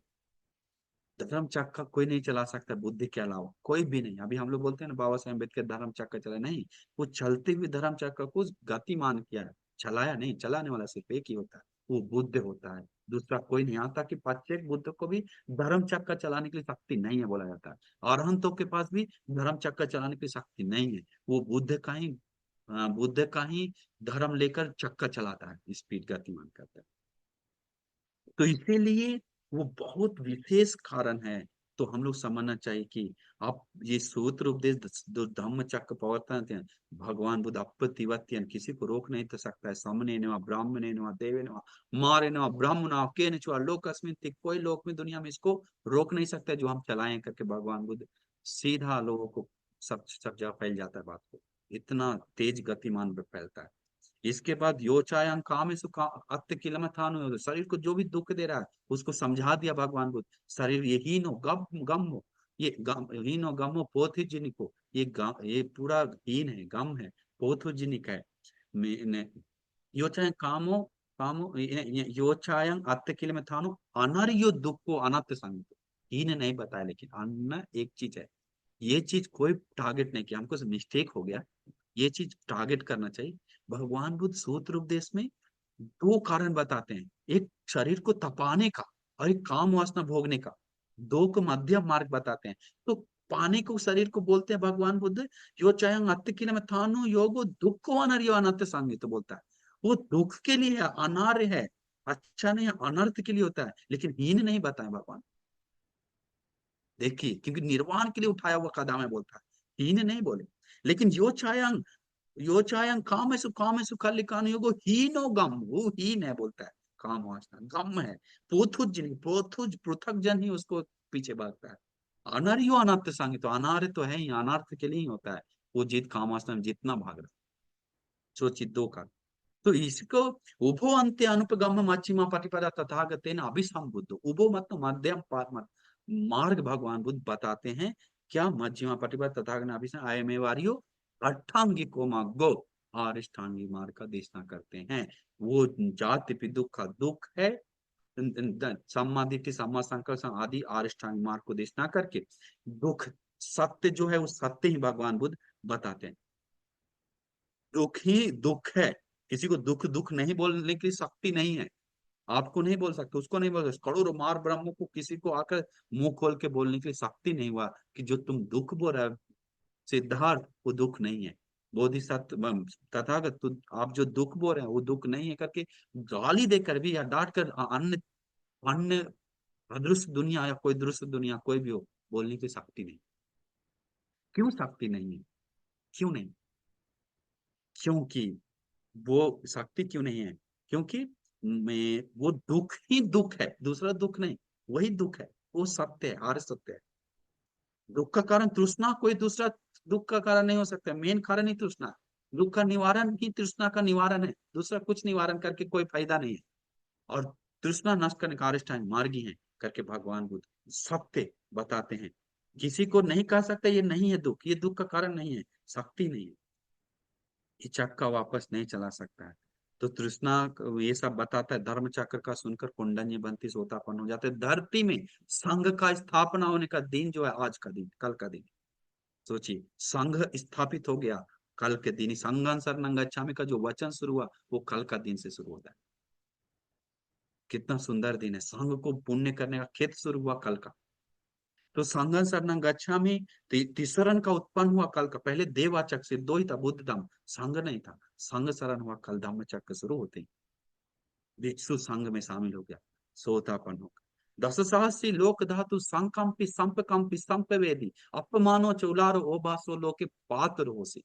धर्म चक्का कोई नहीं चला सकता बुद्धि के अलावा, कोई भी नहीं। अभी हम लोग बोलते हैं ना बाबा साहेब अम्बेडकर धर्म चक्का चला, नहीं, वो चलते हुए धर्म चक्का को गतिमान किया है, चलाया नहीं। चलाने वाला सिर्फ एक ही होता है, वो बुद्ध होता है, दूसरा कोई नहीं। यहाँ तक कि प्रत्येक बुद्ध को भी धर्म चक्का चलाने के लिए शक्ति नहीं है बोला जाता है। अरहंतों के पास भी धर्म चक्का चलाने की शक्ति नहीं है, वो बुद्ध का ही धर्म लेकर चक्का चलाता है, स्पीड गतिमान करता है। तो इसीलिए वो बहुत विशेष कारण है। तो हम लोग समझना चाहिए कि आप ये सूत्र उपदेश जो धम्म चक्र प्रवर्तन थे, भगवान बुद्ध अपतिवत्यन, किसी को रोक नहीं तो सकता है। सामने ने ब्राह्मणे ने देवे ने मारे ने ब्राह्मण के ने छुआ लोक अस्मिन थी, कोई लोक में दुनिया में इसको रोक नहीं सकता जो हम चलाएं करके भगवान बुद्ध सीधा लोगों को सब जगह फैल जाता है बात को, इतना तेज गतिमान पे फैलता है। इसके बाद योचायं कामेषु अत्थ किलमथानु, शरीर को जो भी दुख दे रहा है उसको समझा दिया भगवान बुद्ध। शरीर ये हीन हो, गम हो, ये गम हीन हो, गम हो पोथिजिनिक हो, ये पूरा हीन है, गम है, पोथोजिनिक है। योचायं योचायं अत्थ किलमथानु अनर्यो दुखो अनत्थ संगतो। हीन नहीं बताया, लेकिन अन्न एक चीज है, ये चीज कोई टारगेट नहीं किया, हमको मिस्टेक हो गया, ये चीज टारगेट करना चाहिए। भगवान बुद्ध सूत्र उपदेश में दो कारण बताते हैं, एक शरीर को तपाने का और एक काम वासना भोगने का, दो को मध्यम मार्ग बताते हैं। तो पाने को शरीर को बोलते हैं भगवान बुद्ध यो चाहे अत्त के लिए थानु योगो दुख को अनर्यो अनर्थ संग, तो बोलता है वो दुख के लिए है, अनार्य है, अच्छा नहीं है, अनर्थ के लिए होता है, लेकिन हीन नहीं बताए भगवान। देखिए, क्योंकि निर्वाण के लिए उठाया हुआ कदम है बोलता है, हीन नहीं बोले। लेकिन यो चायं कामेषु कलिकान योगो हीनो गम, वो हीन है बोलता है, काम वासना गम है। पोथुज पृथक जन ही उसको पीछे भागता है। अनर्यो अनर्थ संग, तो अनार्य तो है ही, अनर्थ के लिए ही होता है वो जीत, काम वासना में जितना भाग रहा है। सोचिए दो का। तो इसको उभो अंत्य अनुपगम मच्छिमा पटिपदा तथागतेन अभिसंबुद्ध, उभो मतलब मध्यम मार्ग भगवान बुद्ध बताते हैं। क्या मध्यमा पटिपद तथागत अभिसंग आयमेवारियो अष्टांगिको मार्गो, अष्टांगी मार्ग का देशना करते हैं। वो जाति पे दुख का दुख है, सम्मा दिट्ठि सम्मा संकल्प आदि अष्टांग मार्ग को देशना करके दुख सत्य जो है वो सत्य ही भगवान बुद्ध बताते हैं। दुख ही दुख है, किसी को दुख दुख नहीं बोलने की शक्ति नहीं है। आपको नहीं बोल सकते, उसको नहीं बोल सकते, करोड़ों मार ब्रह्म को किसी को आकर मुंह खोल के बोलने की शक्ति नहीं हुआ कि जो तुम दुख बोल रहे हो सिद्धार्थ, वो दुख नहीं है। बोधिसत्व तथागत आप जो दुख बोल रहे हैं वो दुख नहीं है करके गाली देकर भी या डांट कर अन्य अन्य अदृश्य दुनिया या कोई दृश्य दुनिया कोई भी हो, बोलने की शक्ति नहीं। क्यों शक्ति नहीं है? क्यों नहीं? क्योंकि वो शक्ति क्यों नहीं है? क्योंकि मैं वो दुख ही दुख है, दूसरा दुख नहीं, वही दुख है, वो सत्य है, आर्य सत्य है। दुख का कारण तृष्णा, कोई दूसरा दुख का कारण नहीं हो सकता, मेन कारण ही तृष्णा। दुख का निवारण ही तृष्णा का निवारण है, दूसरा कुछ निवारण करके कोई फायदा नहीं है। और तृष्णा नष्ट करने का अधिष्ठान मार्गी है करके भगवान बुद्ध सत्य बताते हैं। किसी को नहीं कह सकते ये नहीं है दुख, ये दुख का कारण नहीं है, शक्ति नहीं है, ये चक्का वापस नहीं चला सकता है। तो तृष्णा ये सब बताता है, धर्म चक्र का सुनकर कुंडली बनती सोतापन हो जाते, धरती में संघ का स्थापना होने का दिन जो है आज का दिन, कल का दिन। सोचिए, संघ स्थापित हो गया कल के दिन ही, संघं शरणं गच्छामि का जो वचन शुरू हुआ वो कल का दिन से शुरू होता है। कितना सुंदर दिन है, संघ को पुण्य करने का खेत शुरू हुआ कल का। तो संघं शरणं गच्छामि तिसरन का उत्पन्न हुआ कल का, पहले देवाचक से दो ही था, बुद्ध धम्म, संघ नहीं था। संघ शरण हुआ कल, धम्म चक्र शुरू होते ही भिक्षु संघ में शामिल हो गया, सोतापन हो गया। दस सहस्री लोक धातु संकंपि संपकंपि संपवेदी अपमानो चौलारो ओबासो लोके पात्र होसी।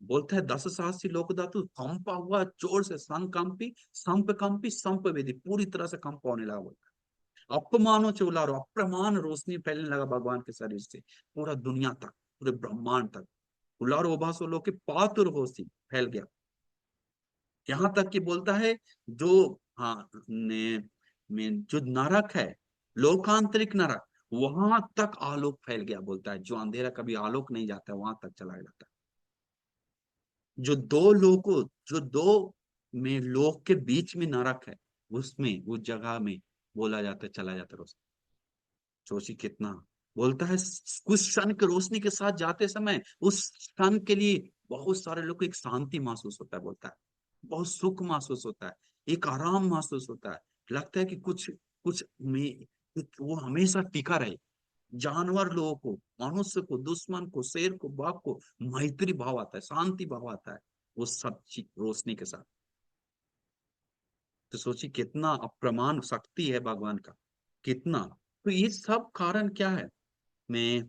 बोलता है दस सहस्री लोक धातु कंपा हुआ जोर से, संकंपी संपकंपी संपवेदी, पूरी तरह से कंप होने लगा। अपमानो से उलारो, अप्रमाण रोशनी फैलने लगा भगवान के शरीर से पूरा दुनिया तक, पूरे ब्रह्मांड तक। उलारो ओभासो लोके पातुर होसी फैल गया। यहाँ तक कि बोलता है जो, हाँ जो नरक है, लोकांतरिक नरक, वहां तक आलोक फैल गया बोलता है, जो अंधेरा कभी आलोक नहीं जाता वहां तक चला जाता है। जो दो में लोक के बीच में नरक है, उसमें उस जगह में बोला जाता है चला जाता है रोशनी। सोचिए कितना बोलता है, कुछ क्षण की रोशनी के साथ जाते समय उस क्षण के लिए बहुत सारे लोग को एक शांति महसूस होता है, बोलता है बहुत सुख महसूस होता है, एक आराम महसूस होता है, लगता है कि कुछ कुछ में वो हमेशा टिका रहे। जानवर लोगों को, मनुष्य को, दुश्मन को, शेर को, बाघ को मैत्री भाव आता है, शांति भाव आता है वो सब चीज रोशनी के साथ। तो सोचिए कितना अप्रमाण शक्ति है भगवान का, कितना। तो ये सब कारण क्या है, मैं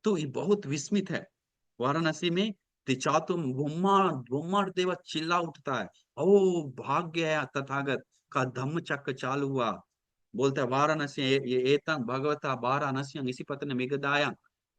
तो ये बहुत विस्मित है। वाराणसी में तिचातुम ब्रह्मा ब्रह्मा देव चिल्ला उठता है, ओ भाग गया तथागत का धम्म चक्र चालू हुआ। बोलता है वाराणसी ये एतं भगवता वाराणसी इसी पत्र मिगदाया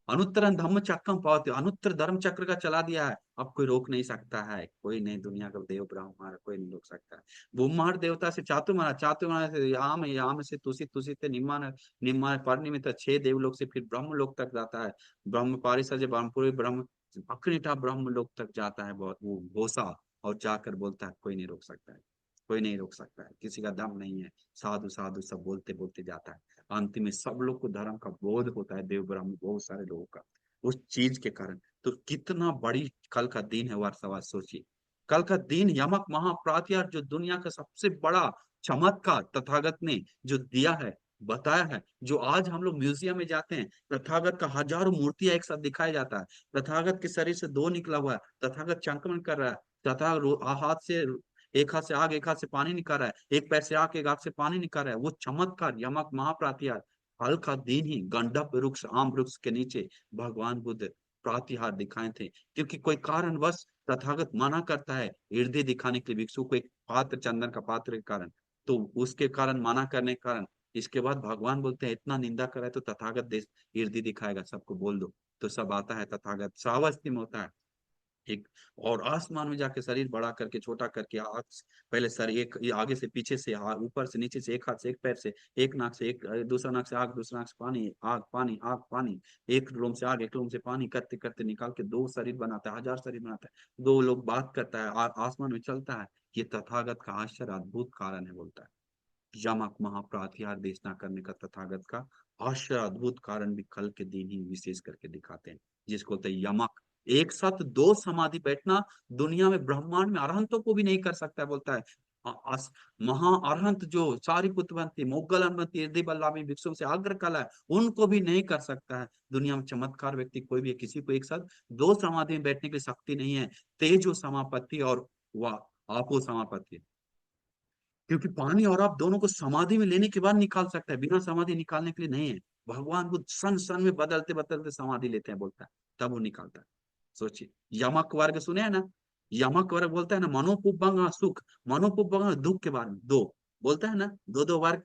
अनुत्तरं धम्म चक्रम पावती, अनुत्तर धर्म चक्र का चला दिया है, अब कोई रोक नहीं सकता है, कोई नहीं, दुनिया का देव ब्रह्मा कोई नहीं रोक सकता है। ब्रह्मांड देवता से चातुर्माना, चातुर्माना से याम, याम से तुषित, तुषित से निम्न, निम्न परिनिमित छह देवलोक से फिर ब्रह्म लोक तक जाता है। ब्रह्म पारिषद ब्रह्मपुरी ब्रह्म अखनीटा ब्रह्म लोक तक जाता है, बहुत वो घोषा, और जाकर बोलता है कोई नहीं रोक सकता है, कोई नहीं रोक सकता है, किसी का दम नहीं है। साधु साधु सब बोलते बोलते जाता है। अंत में सब लोग को धर्म का बोध होता है, देव ब्राह्मण बहुत सारे लोगों का, उस चीज के कारण। तो कितना बड़ी कल का दिन है वारसवास, सोचिए कल का दिन यमक महाप्रातिहार, जो दुनिया का सबसे बड़ा चमत्कार तथागत ने जो दिया है, बताया है, जो आज हम लोग म्यूजियम में जाते हैं, तथागत का हजारों मूर्तियां एक साथ दिखाया जाता है, तथागत के शरीर से दो निकला हुआ है, तथागत संक्रमण कर रहा है, तथा हाथ से, एक हाथ से आग एक हाथ से पानी निकाल रहा है, एक पैर से आग एक हाथ से पानी निकाल रहा है, वो चमत्कार यमक महाप्रातिहार कल का दिन ही गंडक वृक्ष आम वृक्ष के नीचे भगवान बुद्ध प्रातिहार दिखाए थे। क्योंकि कोई कारणवश तथागत मना करता है हृदय दिखाने के लिए भिक्षु को, एक पात्र चंदन का पात्र के कारण, तो उसके कारण मना करने के कारण इसके बाद भगवान बोलते हैं इतना निंदा करे तो तथागत देश हृदय दिखाएगा, सबको बोल दो। तो सब आता है, तथागत श्रावस्ती में होता है एक, और आसमान में जाके शरीर बड़ा करके छोटा करके आग पहले सर एक ये आगे से पीछे से ऊपर से नीचे से, एक हाथ से एक पैर से, एक नाक से एक, दूसरा नाक से आग दूसरा नाक से पानी, आग पानी आग पानी, एक लोम से आग एक लोम से पानी करते करते निकाल के दो शरीर बनाता है, हजार शरीर बनाता है, दो लोग बात करता है, आसमान में चलता है। ये तथागत का आश्चर्य अद्भुत कारण है, बोलता है यमक महाप्रातिहार देशना करने का तथागत का आश्चर्य अद्भुत कारण भी कल के दिन ही विशेष करके दिखाते हैं, जिसको बोलते हैं यमक। एक साथ दो समाधि बैठना दुनिया में ब्रह्मांड में अरहंतों को भी नहीं कर सकता है, बोलता है महा अरहंत जो सारिपुत्रवंती मोगलवंती यदि बल्लामी भिक्षु से अग्र कला है, उनको भी नहीं कर सकता है। दुनिया में चमत्कार व्यक्ति कोई भी है, किसी को एक साथ दो समाधि में बैठने की शक्ति नहीं है। तेजो समापत्ति और वह आपो समापत्ति, क्योंकि पानी और आप दोनों को समाधि में लेने के बाद निकाल सकता है, बिना समाधि निकालने के लिए नहीं है। भगवान बुद्ध सन सन में बदलते बदलते समाधि लेते हैं, बोलता है तब वो निकालता है। सोचिए यमक वर्ग सुने हैं ना, यमक वर्ग बोलता है ना मनोपुब्बंग सुख, मनोपुब्बंग दुख के बारे में दो बोलता है ना, दो दो वर्ग,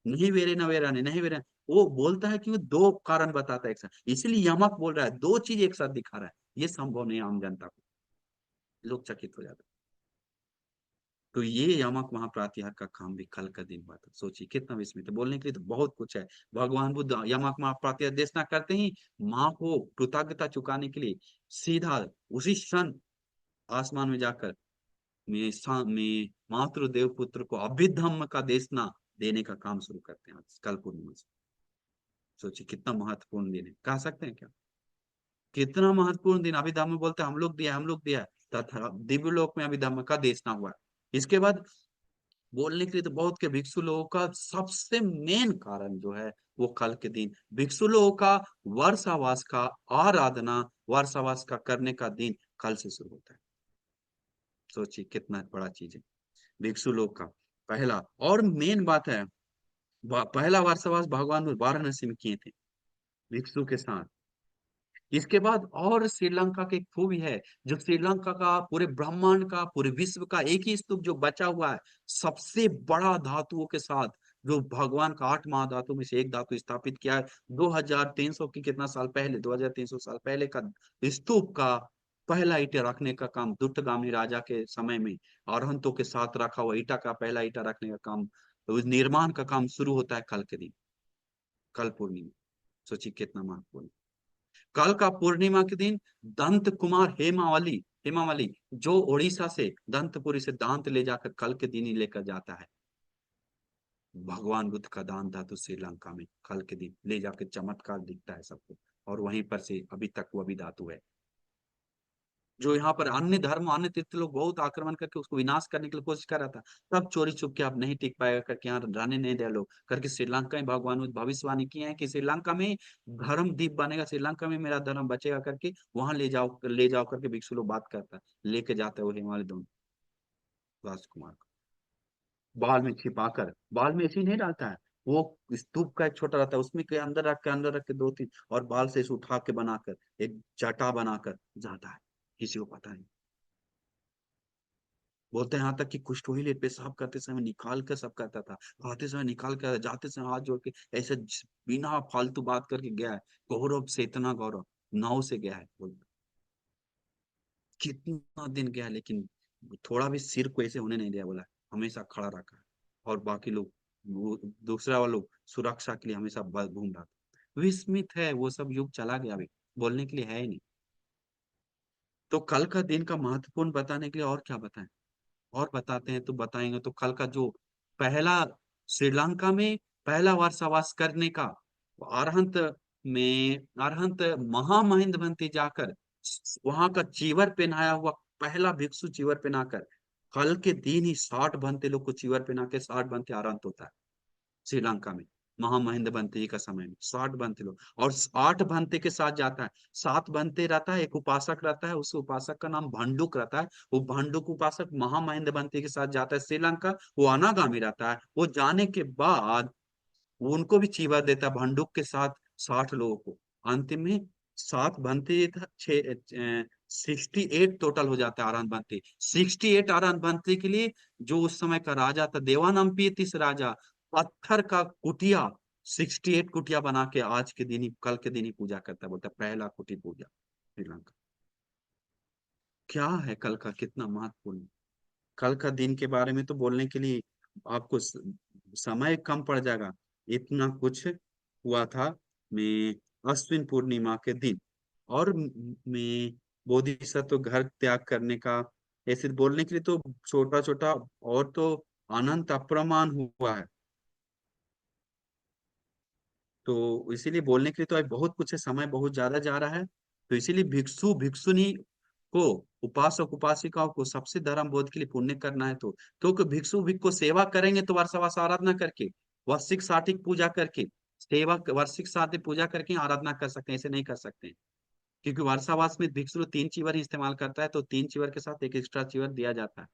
नहीं वेरे न वेरा नहीं वेरे, वो बोलता है कि वो दो कारण बताता है एक साथ, इसलिए यमक बोल रहा है दो चीज एक साथ दिखा रहा है, ये संभव नहीं आम जनता को, लोग चकित हो जाते हैं। तो ये यमक महाप्रातिहार का काम भी कल का दिन हुआ था, सोचिए कितना विस्मित है। बोलने के लिए तो बहुत कुछ है। भगवान बुद्ध यमक महाप्रातिहार देशना करते ही माँ को कृतज्ञता चुकाने के लिए सीधा उसी क्षण आसमान में जाकर में मातृ देव पुत्र को अभिधम्म का देशना देने का काम शुरू करते हैं आज कल पूर्णिमा से। सोचिए कितना महत्वपूर्ण दिन है, कह सकते हैं क्या, कितना महत्वपूर्ण दिन। अभिधम्म बोलते हैं हम लोग दिया तथा दिव्य लोक में अभिधम्म का देशना हुआ। इसके बाद बोलने के लिए तो बहुत के भिक्षु लोगों का सबसे मेन कारण जो है वो कल के दिन भिक्षु लोगों का वर्षावास का आराधना, वर्षावास का करने का दिन कल से शुरू होता है। सोचिए कितना बड़ा चीज है भिक्षु लोग का। पहला और मेन बात है, पहला वर्षावास भगवान वाराणसी में किए थे भिक्षु के साथ। इसके बाद और श्रीलंका की एक खूबी है, जो श्रीलंका का पूरे ब्रह्मांड का पूरे विश्व का एक ही स्तूप जो बचा हुआ है सबसे बड़ा धातुओं के साथ, जो भगवान का 8 महाधातु में से एक धातु स्थापित किया है 2300 की कितना साल पहले, 2300 साल पहले का स्तूप का पहला ईटा रखने का काम दुर्तगामी राजा के समय में अरहंतों के साथ रखा हुआ ईटा का पहला ईटा रखने का काम, उस निर्माण का काम शुरू होता है कल के दिन, कल पूर्णिमा। सोचिए कितना महत्वपूर्ण। कल का पूर्णिमा के दिन दंत कुमार हेमावली, हेमावली जो उड़ीसा से दंतपुरी से दांत ले जाकर कल के दिन ही लेकर जाता है। भगवान बुद्ध का दान धातु श्रीलंका में कल के दिन ले जाके चमत्कार दिखता है सबको, और वहीं पर से अभी तक वो अभी धातु है। जो यहाँ पर अन्य धर्म अन्य तीर्थ लोग बहुत आक्रमण करके उसको विनाश करने की कोशिश कर रहा था, तब चोरी छुप के आप नहीं टिक पाएगा करके यहाँ रहने नहीं दे लोग करके श्रीलंका में भगवान बुद्ध भविष्यवाणी किए हैं कि श्रीलंका में धर्म दीप बनेगा, श्रीलंका में मेरा धर्म बचेगा करके वहां ले जाओ करके भिक्षु लोग बात करता है, लेके जाता है वो हिमालय दोनों राजकुमार को बाल में छिपाकर, बाल में ऐसे ही नहीं डालता है, वो स्तूप का एक छोटा रहता है उसमें के अंदर रख के दो तीन और बाल से इसे उठा के बनाकर एक जटा बनाकर जाता है, किसी को पता नहीं। बोलते हैं यहाँ तक कि कुष्ठ ले पेशाब करते समय निकाल कर सब करता था, आते समय निकाल कर जाते समय हाथ जोड़ के ऐसे बिना फालतू बात करके गया है। गौरव से इतना गौरव, नाव से गया है बोलते, कितना दिन गया है, लेकिन थोड़ा भी सिर को ऐसे होने नहीं दिया, बोला हमेशा खड़ा रखा है। और बाकी लोग वो दूसरा वाला लोग सुरक्षा के लिए हमेशा घूम रहा था। विस्मित है, वो सब युग चला गया, अभी बोलने के लिए है ही नहीं। तो कल का दिन का महत्वपूर्ण बताने के लिए और क्या बताएं, और बताते हैं तो बताएंगे तो कल का जो पहला श्रीलंका में पहला वर्षावास करने का अरहंत में अरहंत महामहिंद बनते जाकर वहां का चीवर पहनाया हुआ पहला भिक्षु चीवर पहनाकर कल के दिन ही 60 बनते लोग को चीवर पहना के 60 बनते अरहंत होता है श्रीलंका में। महामहिंद बनते जी का समय में 60 बनते लोग, और 8 बनते के साथ जाता है, 7 बनते रहता है, एक उपासक रहता है, उस उपासक का नाम भंडुक रहता है। वो भंडुक उपासक महामहिंद बनते के साथ जाता है श्रीलंका, वो अनागामी रहता है। वो जाने के बाद वो उनको भी चीवर देता है भंडुक के साथ 60 लोगों को। अंतिम में 7 बनते छह 68 टोटल हो जाता है आरान बनते। 68 आरान बनते के लिए जो उस समय का राजा था देवानंपियतिस राजा, पत्थर का कुटिया 68 कुटिया बना के आज के दिन ही कल के दिन ही पूजा करता है, बोलता है पहला कुटी पूजा श्रीलंका। क्या है कल का, कितना महत्वपूर्ण। कल का दिन के बारे में तो बोलने के लिए आपको समय कम पड़ जाएगा, इतना कुछ हुआ था। मैं अश्विन पूर्णिमा के दिन, और मैं बोधिसत्व घर त्याग करने का, ऐसे बोलने के लिए तो छोटा छोटा और तो अनंत अप्रमाण हुआ है। तो इसीलिए बोलने के लिए तो आज बहुत कुछ है, समय बहुत ज्यादा जा रहा है। तो इसीलिए भिक्षु भिक्षुनी को, उपासक उपासिकाओं को सबसे धर्म बोध के लिए पुण्य करना है, तो क्योंकि भिक्षु भिक्ष को सेवा करेंगे तो वर्षवास आराधना करके वार्षिक साटिक पूजा करके सेवा वार्षिक साटिक पूजा करके आराधना कर सकते हैं, ऐसे नहीं कर सकते हैं। क्योंकि वर्षावास में भिक्षु 3 चीवर ही इस्तेमाल करता है, तो 3 चीवर के साथ एक एक्स्ट्रा चीवर दिया जाता है।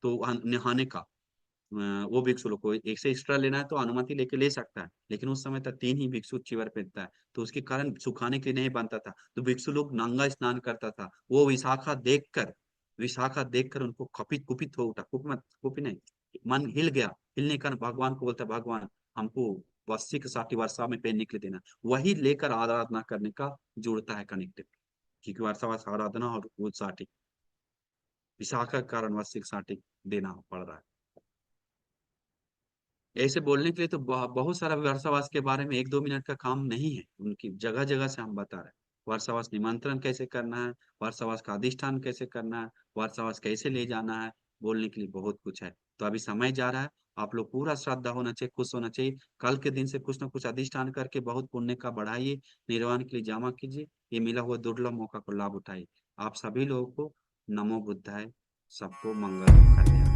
तो नहाने का वो भिक्षु लोग को एक से एक्स्ट्रा लेना है तो अनुमति लेके ले सकता है, लेकिन उस समय तक 3 ही भिक्षु चिवर पहनता है, तो उसके कारण सुखाने के लिए नहीं बनता था, तो भिक्षु लोग नंगा स्नान करता था। वो विशाखा देखकर उनको कपित कुपित हो उठा, कुपित नहीं, मन हिल गया। हिलने का भगवान को बोलता, भगवान हमको वस्सी के साठी वर्षा में पहनने के लिए देना, वही लेकर आराधना करने का जुड़ता है कनेक्टिव। क्योंकि वर्षावास आराधना और वो साठी विशाखा के कारण वस्सी के साठी देना पड़ रहा है। ऐसे बोलने के लिए तो बहुत सारा वर्षावास के बारे में 1-2 मिनट का काम नहीं है, उनकी जगह जगह से हम बता रहे हैं। वर्षावास निमंत्रण कैसे करना है, वर्षावास का अधिष्ठान कैसे करना है, वर्षावास कैसे ले जाना है, बोलने के लिए बहुत कुछ है। तो अभी समय जा रहा है, आप लोग पूरा श्रद्धा होना चाहिए, खुश होना चाहिए। कल के दिन से कुछ ना कुछ अधिष्ठान करके बहुत पुण्य का बढ़ाइए, निर्वाण के लिए जमा कीजिए, ये मिला हुआ दुर्लभ मौका को लाभ उठाइए। आप सभी लोगों को नमो बुद्धाय, सबको मंगल कल्याण।